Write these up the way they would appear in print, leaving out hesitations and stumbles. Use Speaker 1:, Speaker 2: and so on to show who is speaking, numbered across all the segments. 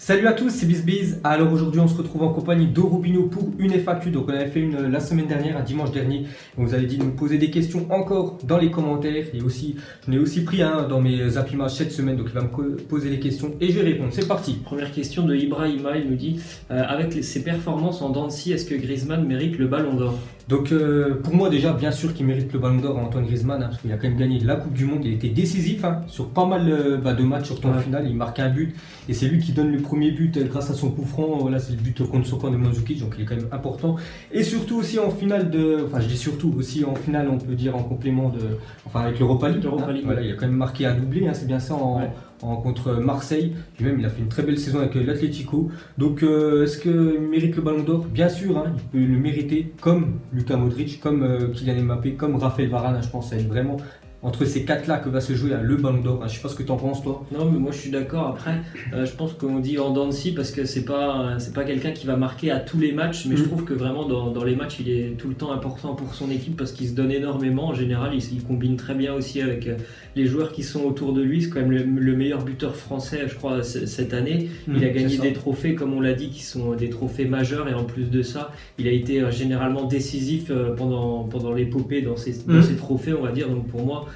Speaker 1: Salut à tous, c'est BizBiz. Alors aujourd'hui on se retrouve en compagnie d'Orobino pour une FAQ. Donc on avait fait une la semaine dernière, un dimanche dernier. Et vous avez dit de nous poser des questions encore dans les commentaires. Et aussi, je n'ai aussi pris un dans mes appimages cette semaine. Donc il va me poser les questions et je vais répondre. C'est parti.
Speaker 2: Première question de Ibrahima, il nous dit avec ses performances en dents de scie, est-ce que Griezmann mérite le ballon d'or?
Speaker 1: Donc pour moi déjà, bien sûr qu'il mérite le ballon d'or, Antoine Griezmann, parce qu'il a quand même gagné la Coupe du Monde. Il était décisif sur pas mal de matchs, surtout en finale. Il marque un but et c'est lui qui donne le premier but grâce à son coup franc. Voilà, c'est le but contre son camp de Mandzukic, donc il est quand même important. Et surtout aussi en finale je dis surtout aussi en finale, on peut dire en complément avec l'Europa League. Voilà, il a quand même marqué un doublé, c'est bien ça contre Marseille. Puis même il a fait une très belle saison avec l'Atlético. Donc est-ce qu'il mérite le ballon d'or? Bien sûr, il peut le mériter comme Luka Modric, comme Kylian Mbappé, comme Raphaël Varane. Je pense que ça va être vraiment entre ces quatre-là que va se jouer le ballon d'or. Je sais pas ce que tu en penses toi.
Speaker 2: Non mais moi je suis d'accord. Après je pense qu'on dit en dents de scie parce que c'est pas quelqu'un qui va marquer à tous les matchs, mais je trouve que vraiment dans les matchs il est tout le temps important pour son équipe parce qu'il se donne énormément. En général il combine très bien aussi avec les joueurs qui sont autour de lui. C'est quand même le meilleur buteur français je crois cette année. Il a gagné des trophées comme on l'a dit qui sont des trophées majeurs, et en plus de ça il a été généralement décisif pendant l'épopée dans ces trophées, on va dire. Donc pour moi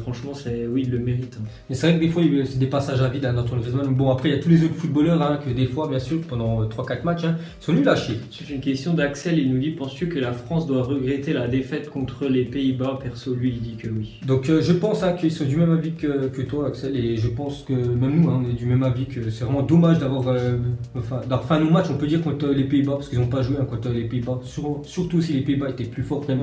Speaker 2: franchement, il le mérite.
Speaker 1: Mais c'est vrai que des fois, c'est des passages à vide Antoine Griezmann. Bon, après, il y a tous les autres footballeurs que des fois, bien sûr, pendant 3-4 matchs, ils sont nuls à chier.
Speaker 2: C'est une question d'Axel. Il nous dit: penses-tu que la France doit regretter la défaite contre les Pays-Bas? Perso, lui, il dit que oui.
Speaker 1: Donc, je pense qu'ils sont du même avis que toi, Axel. Et je pense que même nous, on est du même avis que c'est vraiment dommage d'avoir fait nos matchs, on peut dire, contre les Pays-Bas, parce qu'ils n'ont pas joué contre les Pays-Bas. Surtout si les Pays-Bas étaient plus forts même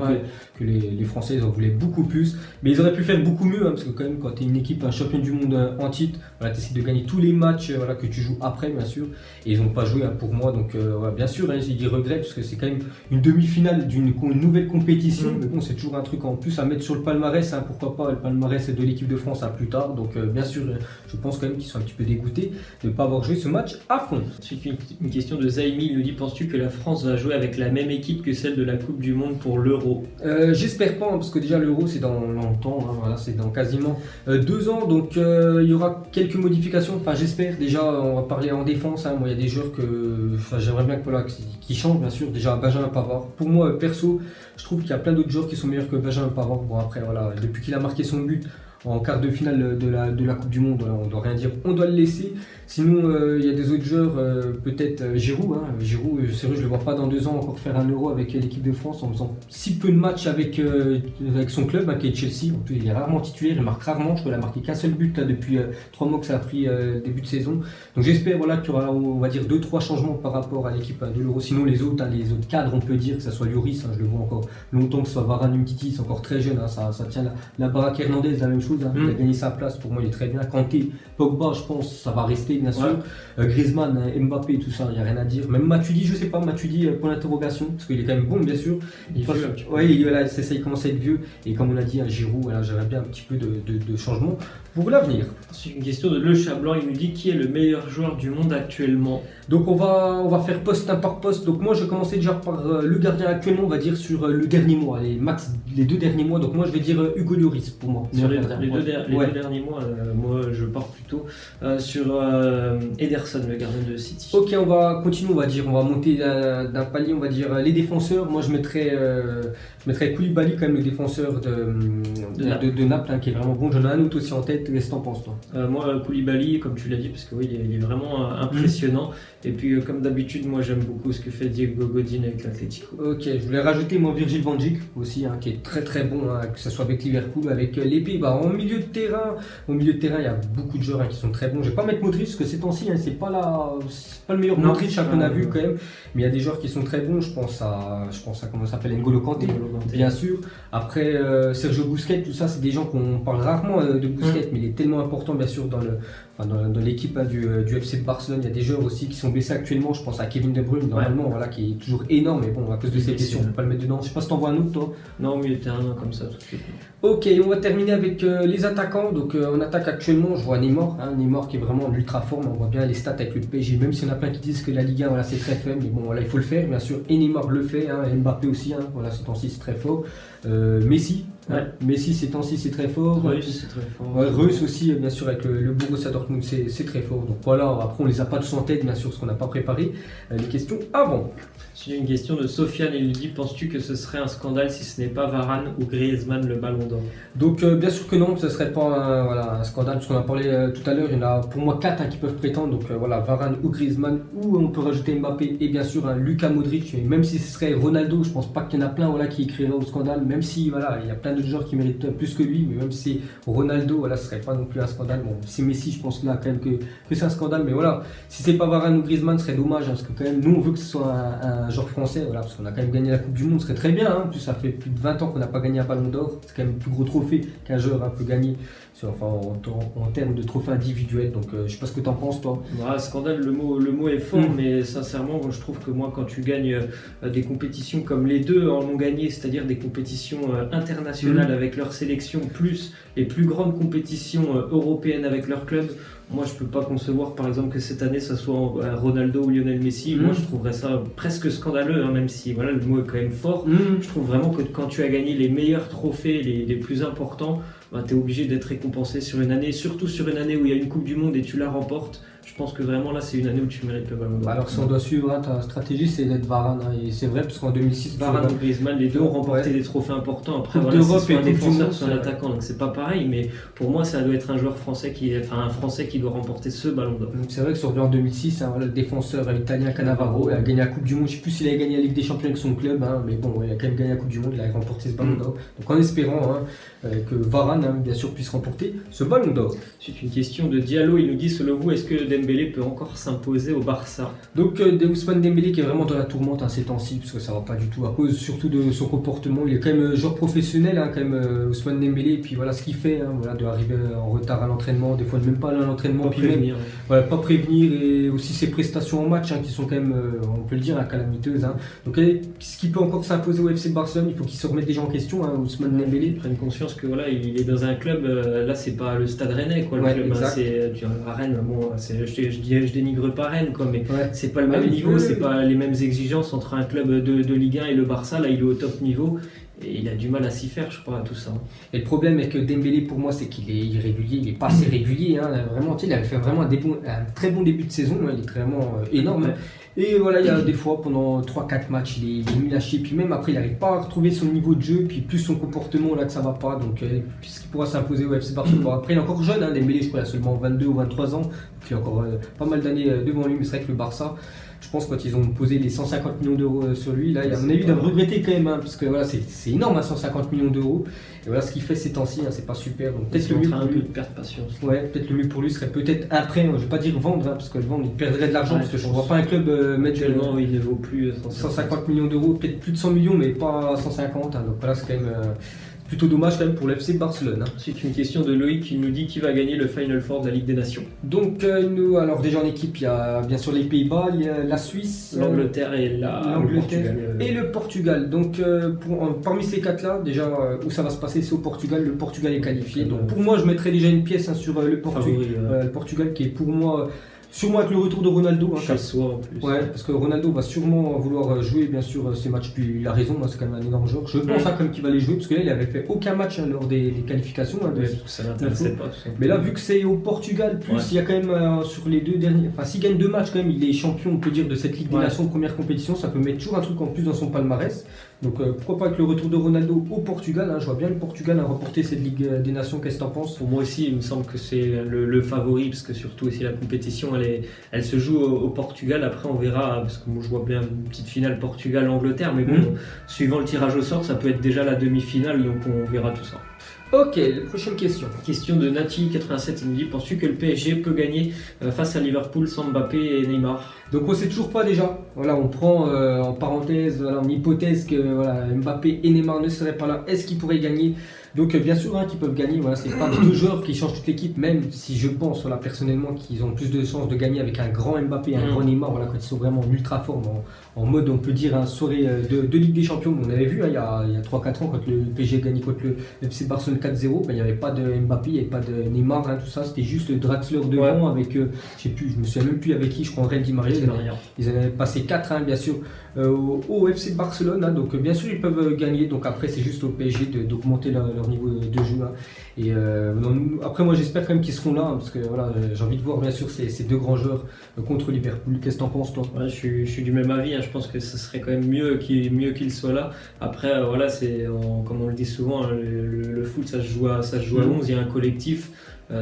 Speaker 1: que les Français, ils en voulaient beaucoup plus. Mais ils auraient pu faire beaucoup mieux, parce que quand même quand tu es une équipe, un champion du monde en titre, tu essaies de gagner tous les matchs que tu joues après, bien sûr, et ils n'ont pas joué pour moi. Donc bien sûr, ils regrettent, parce que c'est quand même une demi-finale d'une nouvelle compétition. Mais bon, c'est toujours un truc en plus à mettre sur le palmarès, pourquoi pas le palmarès de l'équipe de France à plus tard. Donc bien sûr, je pense quand même qu'ils sont un petit peu dégoûtés de ne pas avoir joué ce match à fond.
Speaker 2: Ensuite, une question de Zaimi, il nous dit: penses-tu que la France va jouer avec la même équipe que celle de la Coupe du Monde pour l'Euro?
Speaker 1: J'espère pas, parce que déjà l'Euro c'est dans longtemps, c'est dans quasiment 2 ans, donc il y aura quelques modifications, j'espère. Déjà on va parler en défense, moi il y a des joueurs que j'aimerais bien qui changent, bien sûr. Déjà Benjamin Pavard, pour moi perso, je trouve qu'il y a plein d'autres joueurs qui sont meilleurs que Benjamin Pavard. Bon après depuis qu'il a marqué son but en quart de finale de la Coupe du Monde, on ne doit rien dire, on doit le laisser. Sinon, il y a des autres joueurs, peut-être Giroud. Giroud, sérieux, je ne le vois pas dans 2 ans encore faire un Euro avec l'équipe de France en faisant si peu de matchs avec son club, qui est Chelsea. En plus, il est rarement titulaire, il marque rarement. Je crois qu'il a marqué qu'un seul but depuis 3 mois que ça a pris début de saison. Donc j'espère qu'il y aura, on va dire, 2-3 changements par rapport à l'équipe de l'Euro. Sinon, les autres cadres, on peut dire que ce soit Lloris, je le vois encore longtemps, que ce soit Varane, Umtiti, c'est encore très jeune. Ça tient la baraque Hernandez, la même chose. Il a gagné sa place, pour moi il est très bien. Kanté, Pogba, je pense ça va rester bien sûr. Griezmann, Mbappé, tout ça, il n'y a rien à dire. Même Matuidi, je sais pas, pour l'interrogation, parce qu'il est quand même bon bien sûr. C'est ça, il commence à être vieux. Et comme on l'a dit, Giroud, j'aimerais bien un petit peu de changement pour l'avenir.
Speaker 2: C'est une question de Le Chablanc, il nous dit: qui est le meilleur joueur du monde actuellement?
Speaker 1: Donc on va faire poste par poste. Donc moi je vais commencer déjà par le gardien actuellement, on va dire sur le dernier mois, les 2 derniers mois. Donc moi je vais dire Hugo Lloris pour moi.
Speaker 2: Sur les 2 derniers mois, moi je pars plutôt sur Ederson, le gardien de City.
Speaker 1: Ok, on va continuer, on va monter d'un palier, on va dire les défenseurs. Moi je mettrais Koulibaly quand même, le défenseur de Naples, qui est vraiment bon. J'en ai un autre aussi en tête, qu'est-ce que t'en penses toi?
Speaker 2: Moi Koulibaly, comme tu l'as dit, parce que il est vraiment impressionnant. Et puis comme d'habitude, moi j'aime beaucoup ce que fait Diego Godin avec l'Atlético.
Speaker 1: Ok, je voulais rajouter Virgil van Dijk aussi, qui est très très bon, que ce soit avec Liverpool, avec les Pays-Bas. En milieu de terrain, il y a beaucoup de joueurs qui sont très bons. Je vais pas mettre Modric parce que ces temps-ci, c'est pas le meilleur Modric qu'on a vu quand même. Mais il y a des joueurs qui sont très bons. Je pense à comment ça s'appelle, N'Golo Kanté, bien sûr. Après Sergio Busquets, tout ça, c'est des gens qu'on parle rarement de Busquets, mais il est tellement important bien sûr dans l'équipe du FC de Barcelone. Il y a des joueurs aussi qui sont blessés actuellement. Je pense à Kevin De Bruyne, normalement, qui est toujours énorme, mais bon, à cause de ses blessures, on ne peut pas le mettre dedans. Je sais pas si t'en vois un autre, toi.
Speaker 2: Non, milieu de terrain comme ça tout de suite.
Speaker 1: Ok, on va terminer avec les attaquants. Donc en attaque actuellement, je vois Neymar, Neymar qui est vraiment en ultra forme. On voit bien les stats avec le PSG, même s'il y en a plein qui disent que la Ligue 1 c'est très faible, mais bon il faut le faire bien sûr. Et Neymar le fait, Mbappé aussi, ces temps-ci c'est très fort. Messi,
Speaker 2: Ouais.
Speaker 1: Messi ces temps-ci c'est très fort.
Speaker 2: Reus, c'est très fort.
Speaker 1: Ouais, Reus aussi, bien sûr, avec le Borussia Dortmund, c'est très fort. Donc voilà, après on les a pas tous en tête, bien sûr, parce qu'on n'a pas préparé les questions avant.
Speaker 2: J'ai une question de Sofiane, il lui dit, penses-tu que ce serait un scandale si ce n'est pas Varane ou Griezmann le ballon d'or?
Speaker 1: Donc bien sûr que non, ce serait pas un scandale, parce qu'on a parlé tout à l'heure, il y en a pour moi 4 qui peuvent prétendre. Donc voilà, Varane ou Griezmann, ou on peut rajouter Mbappé et bien sûr Luka Modric. Et même si ce serait Ronaldo, je pense pas qu'il y en a plein qui écriraient au scandale, même si voilà, il y a plein d'autres joueurs qui méritent plus que lui, mais même si Ronaldo, voilà, ce serait pas non plus un scandale. Bon, c'est Messi, je pense là quand même que c'est un scandale, mais voilà, si c'est pas Varane ou Griezmann, ce serait dommage, parce que quand même, nous on veut que ce soit un joueur français, voilà, parce qu'on a quand même gagné la Coupe du Monde, ce serait très bien, en plus ça fait plus de 20 ans qu'on n'a pas gagné un ballon d'or, c'est quand même le plus gros trophée qu'un joueur peut gagner, enfin en termes de trophées individuels, donc je sais pas ce que tu en penses toi.
Speaker 2: Scandale, le mot est fort, mais sincèrement, je trouve que moi, quand tu gagnes des compétitions comme les deux en ont gagné, c'est-à-dire des compétitions internationales avec leur sélection, plus les plus grandes compétitions européennes avec leur club, moi je peux pas concevoir par exemple que cette année ça soit Ronaldo ou Lionel Messi. Moi je trouverais ça presque scandaleux, même si voilà, le mot est quand même fort. Je trouve vraiment que quand tu as gagné les meilleurs trophées, les plus importants, tu es obligé d'être récompensé sur une année, surtout sur une année où il y a une Coupe du Monde et tu la remportes. Je pense que vraiment là c'est une année où tu mérites le ballon d'or.
Speaker 1: Alors si on doit suivre ta stratégie, c'est d'être Varane, et c'est vrai parce qu'en 2006
Speaker 2: Varane et Griezmann, les deux ont remporté des trophées importants. Après voilà, c'est soit un défenseur soit un attaquant, donc c'est pas pareil, mais pour moi ça doit être un joueur français un français qui doit remporter ce ballon d'or.
Speaker 1: C'est vrai que sur en 2006, le défenseur italien Cannavaro a gagné la Coupe du Monde. Je sais plus s'il a gagné la Ligue des Champions avec son club, mais bon, il a quand même gagné la Coupe du Monde, il a remporté ce ballon d'or. Donc en espérant que Varane bien sûr puisse remporter ce ballon d'or.
Speaker 2: C'est une question de Diallo, il nous dit selon vous, est-ce que Dembélé peut encore s'imposer au Barça?
Speaker 1: Donc Ousmane Dembélé qui est vraiment dans la tourmente ces temps-ci, parce que ça va pas du tout, à cause surtout de son comportement. Il est quand même joueur professionnel, quand même Ousmane Dembélé, et puis voilà ce qu'il fait, voilà, de arriver en retard à l'entraînement, des fois même pas à l'entraînement, puis
Speaker 2: prévenir,
Speaker 1: même, voilà, pas prévenir, et aussi ses prestations en match qui sont quand même, on peut le dire, calamiteuses. Donc ce qui peut encore s'imposer au FC Barcelone, il faut qu'il se remette déjà en question, Ousmane Dembélé.
Speaker 2: Prenne conscience que voilà, il est dans un club, là c'est pas le Stade Rennais quoi, le club, c'est à Rennes, bon, je dénigre pas Rennes quoi, mais c'est pas le même niveau, c'est pas les mêmes exigences entre un club de Ligue 1 et le Barça. Là il est au top niveau et il a du mal à s'y faire, je crois, à tout ça.
Speaker 1: Et le problème avec Dembélé pour moi, c'est qu'il est irrégulier, il est pas assez régulier, vraiment, il avait fait vraiment un très bon début de saison, il est vraiment énorme. Et voilà, il y a des fois, pendant 3-4 matchs, il est nul à chier, puis même après, il n'arrive pas à retrouver son niveau de jeu, puis plus son comportement, là, que ça va pas, donc puisqu'il pourra s'imposer au FC Barcelone. Après, il est encore jeune, Dembélé, je crois, il a seulement 22 ou 23 ans, donc il a encore pas mal d'années devant lui, mais c'est vrai que le Barça, je pense quand ils ont posé les 150 millions d'euros sur lui, là, à mon avis, ils doivent regretter quand même, parce que voilà, c'est énorme, 150 millions d'euros. Et voilà ce qu'il fait ces temps-ci, c'est pas super. Donc
Speaker 2: peut-être le mieux pour lui de perdre patience.
Speaker 1: Ouais, peut-être le mieux pour lui serait peut-être un prêt. Je vais pas dire vendre, parce que le vendre il perdrait de l'argent, parce que je ne vois pas un club mettre.
Speaker 2: Actuellement, il ne vaut plus
Speaker 1: 150 millions d'euros, peut-être plus de 100 millions, mais pas 150. Donc voilà, c'est quand même plutôt dommage quand même pour l'FC Barcelone.
Speaker 2: C'est une question de Loïc qui nous dit qui va gagner le Final Four de la Ligue des Nations.
Speaker 1: Donc nous, alors déjà en équipe, il y a bien sûr les Pays-Bas, il y a la Suisse,
Speaker 2: l'Angleterre et
Speaker 1: le Portugal. Donc parmi ces quatre-là, déjà où ça va se passer, c'est au Portugal. Le Portugal est qualifié. Donc pour moi, je mettrais déjà une pièce sur le Portugal. Le Portugal qui est pour moi... Sûrement avec le retour de Ronaldo.
Speaker 2: Chez soi en plus.
Speaker 1: Ouais, parce que Ronaldo va sûrement vouloir jouer bien sûr ces matchs. Puis il a raison, c'est quand même un énorme joueur. Je pense comme qu'il va les jouer, parce que là il avait fait aucun match lors des qualifications.
Speaker 2: Ça n'intéressait pas.
Speaker 1: Mais là, vu que c'est au Portugal, plus il y a quand même sur les deux derniers. Enfin, s'il gagne 2 matchs, quand même, il est champion, on peut dire, de cette Ligue des Nations, première compétition. Ça peut mettre toujours un truc en plus dans son palmarès. Donc pourquoi pas avec le retour de Ronaldo au Portugal, je vois bien le Portugal remporter cette Ligue des Nations. Qu'est-ce que t'en penses?
Speaker 2: Pour moi aussi, il me semble que c'est le favori, parce que surtout aussi la compétition elle se joue au Portugal. Après on verra, parce que moi je vois bien une petite finale Portugal-Angleterre, mais bon, suivant le tirage au sort, ça peut être déjà la demi-finale, donc on verra tout ça.
Speaker 1: Ok, prochaine question.
Speaker 2: Question de Nati87, il nous dit, penses-tu que le PSG peut gagner face à Liverpool sans Mbappé et Neymar?
Speaker 1: Donc on ne sait toujours pas déjà. Voilà, on prend en parenthèse, en hypothèse que Mbappé et Neymar ne seraient pas là. Est-ce qu'ils pourraient gagner? Donc bien sûr qui peuvent gagner, voilà, c'est pas deux joueurs qui changent toute l'équipe, même si je pense voilà, personnellement qu'ils ont plus de chances de gagner avec un grand Mbappé et un grand Neymar, voilà, quand ils sont vraiment en ultra forme, en mode on peut dire soirée de Ligue des Champions. On avait vu il y a 3-4 ans quand le PSG a gagné contre le FC Barcelone 4-0, il n'y avait pas de Mbappé, il n'y avait pas de Neymar, tout ça, c'était juste Draxler devant avec, je sais plus, je me souviens même plus avec qui, je crois André Di Maria, ils avaient passé 4 bien sûr au FC Barcelone, donc bien sûr ils peuvent gagner, donc après c'est juste au PSG d'augmenter leur niveau de jeu. Et après moi j'espère quand même qu'ils seront là, parce que voilà, j'ai envie de voir bien sûr ces deux grands joueurs contre Liverpool. Qu'est-ce que t'en penses toi?
Speaker 2: Ouais, je suis du même avis, je pense que ce serait quand même mieux qu'il soit là. Après voilà, comme on le dit souvent, le foot ça se joue à 11, il y a un collectif.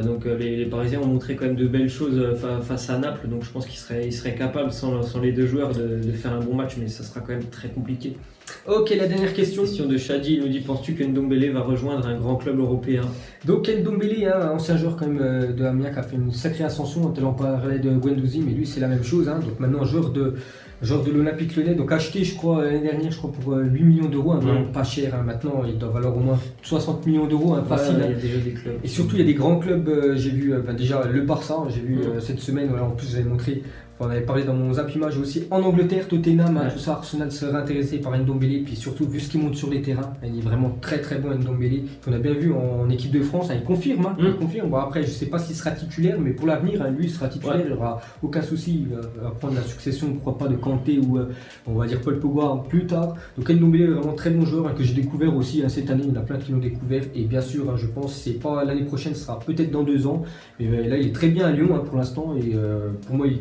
Speaker 2: Donc les Parisiens ont montré quand même de belles choses face à Naples, donc je pense qu'ils seraient capables sans les deux joueurs de faire un bon match, mais ça sera quand même très compliqué.
Speaker 1: Ok, la dernière question.
Speaker 2: Question de Shadi, il nous dit: penses-tu que Ndombele va rejoindre un grand club européen?
Speaker 1: Donc Ndombele, ancien joueur quand même de Amiens qui a fait une sacrée ascension, on parlait de Guendouzi, mais lui c'est la même chose, donc maintenant joueur de l'Olympique Lyonnais, donc acheté je crois l'année dernière pour 8 millions d'euros, vraiment pas cher, maintenant il doit valoir au moins 60 millions d'euros, facile.
Speaker 2: Il y a déjà des clubs.
Speaker 1: Et surtout il y a des grands clubs, j'ai vu déjà le Barça, j'ai vu cette semaine, voilà, en plus j'avais montré. On avait parlé dans mon Zap Image aussi en Angleterre, Tottenham, tout ça, Arsenal serait intéressé par Ndombele, puis surtout vu ce qu'il monte sur les terrains, il est vraiment très très bon Ndombele, qu'on a bien vu en équipe de France, il confirme, il confirme. Bon, après je sais pas s'il sera titulaire, mais pour l'avenir, lui il sera titulaire, il n'y aura aucun souci, il va prendre la succession, pourquoi pas de Kanté ou on va dire Paul Pogba plus tard. Donc Ndombele est vraiment très bon joueur que j'ai découvert aussi cette année, il y en a plein qui l'ont découvert, et bien sûr je pense que c'est pas l'année prochaine, ce sera peut-être dans 2 ans, mais là il est très bien à Lyon pour l'instant, et pour moi il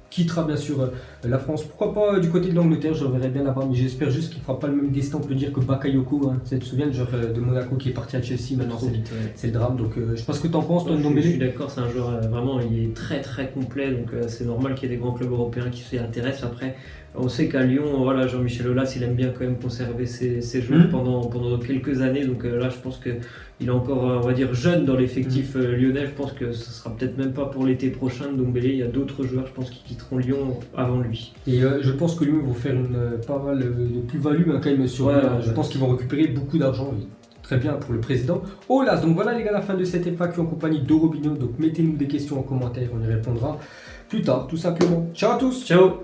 Speaker 1: quittera bien sûr la France, pourquoi pas du côté de l'Angleterre, je le verrai bien là-bas, mais j'espère juste qu'il ne fera pas le même destin, on peut dire, que Bakayoko, tu te souviens, le joueur de Monaco qui est parti à Chelsea, maintenant c'est le drame, donc je sais pas ce que tu en penses toi Ndombele.
Speaker 2: Je suis d'accord, c'est un joueur vraiment, il est très très complet, donc c'est normal qu'il y ait des grands clubs européens qui s'y intéressent. Après on sait qu'à Lyon, voilà, Jean-Michel Aulas il aime bien quand même conserver ses joueurs pendant quelques années, donc là je pense qu'il est encore, on va dire, jeune dans l'effectif lyonnais. Je pense que ce sera peut-être même pas pour l'été prochain Ndombele, il y a d'autres joueurs je pense qui quitteront Lyon avant lui.
Speaker 1: Et je pense que Lyon vont faire pas mal de plus-value quand même sur je pense qu'ils vont récupérer beaucoup d'argent. Très bien pour le président Aulas. Donc voilà les gars, la fin de cette FAQ en compagnie de Robinho. Donc mettez-nous des questions en commentaire, on y répondra plus tard tout simplement. Ciao à tous.
Speaker 2: Ciao.